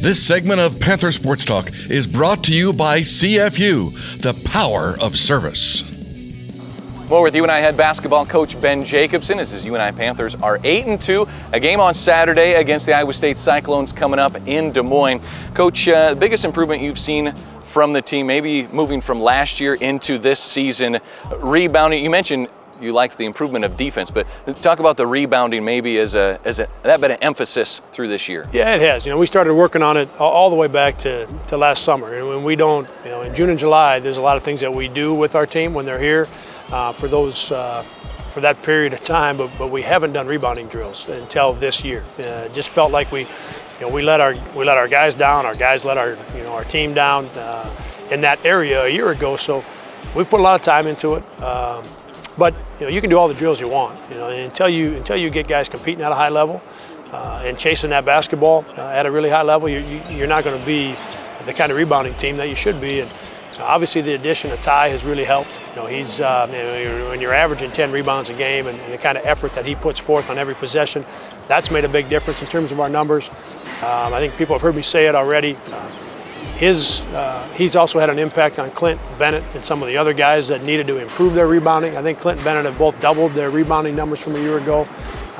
This segment of Panther Sports Talk is brought to you by CFU, the power of service. More with UNI head basketball coach Ben Jacobson as his UNI Panthers are 8-2. A game on Saturday against the Iowa State Cyclones coming up in Des Moines. Coach, the biggest improvement you've seen from the team, maybe moving from last year into this season, rebounding. You mentioned you liked the improvement of defense, but talk about the rebounding maybe as that been an emphasis through this year. Yeah, it has. We started working on it all the way back to last summer. And when we don't, in June and July, there's a lot of things that we do with our team when they're here for that period of time, but we haven't done rebounding drills until this year. It just felt like we let our guys down. Our guys let our team down in that area a year ago. So we put a lot of time into it. But you can do all the drills you want. Until you get guys competing at a high level and chasing that basketball at a really high level, you're not going to be the kind of rebounding team that you should be. And obviously, the addition of Ty has really helped. He's when you're averaging 10 rebounds a game and the kind of effort that he puts forth on every possession, that's made a big difference in terms of our numbers. I think people have heard me say it already. He's also had an impact on Clint Bennett and some of the other guys that needed to improve their rebounding. I think Clint and Bennett have both doubled their rebounding numbers from a year ago,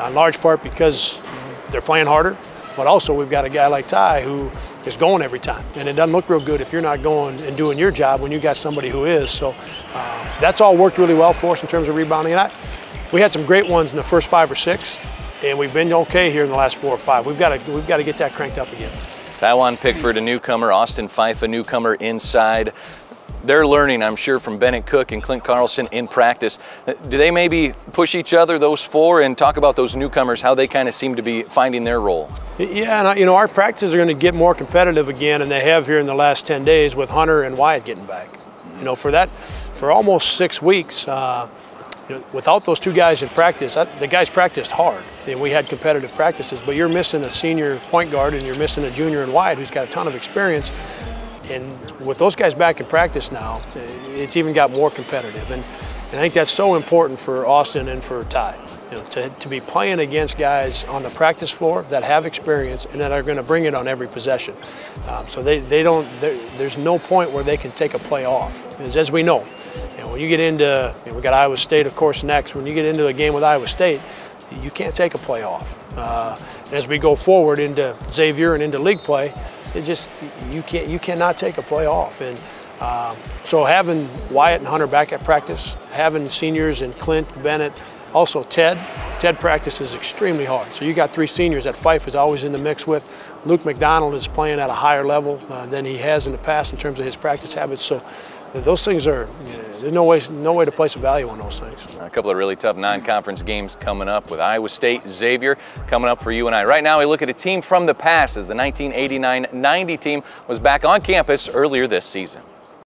in large part because they're playing harder, but also we've got a guy like Ty who is going every time. And it doesn't look real good if you're not going and doing your job when you got somebody who is. So that's all worked really well for us in terms of rebounding. And we had some great ones in the first 5 or 6, and we've been okay here in the last 4 or 5. We've got to get that cranked up again. Taiwan Pickford, a newcomer, Austin Fife, a newcomer inside. They're learning, I'm sure, from Bennett Cook and Clint Carlson in practice. Do they maybe push each other, those 4, and talk about those newcomers, how they kind of seem to be finding their role? Yeah, and our practices are going to get more competitive again, and they have here in the last 10 days with Hunter and Wyatt getting back. For almost 6 weeks, without those 2 guys in practice, the guys practiced hard, and we had competitive practices, but you're missing a senior point guard and you're missing a junior in Wyatt who's got a ton of experience. And with those guys back in practice now, it's even got more competitive. And I think that's so important for Austin and for Ty, to be playing against guys on the practice floor that have experience and that are going to bring it on every possession. So there's no point where they can take a play off. As we know, when you get into, we got Iowa State, of course, next. When you get into a game with Iowa State, you can't take a play off. As we go forward into Xavier and into league play, you cannot take a play off. And so having Wyatt and Hunter back at practice, having seniors and Clint, Bennett, also Ted practices extremely hard. So you got 3 seniors that Fife is always in the mix with. Luke McDonald is playing at a higher level than he has in the past in terms of his practice habits. So those things are, there's no way to place a value on those things. A couple of really tough non-conference games coming up with Iowa State, Xavier coming up for UNI. Right now we look at a team from the past as the 1989-90 team was back on campus earlier this season.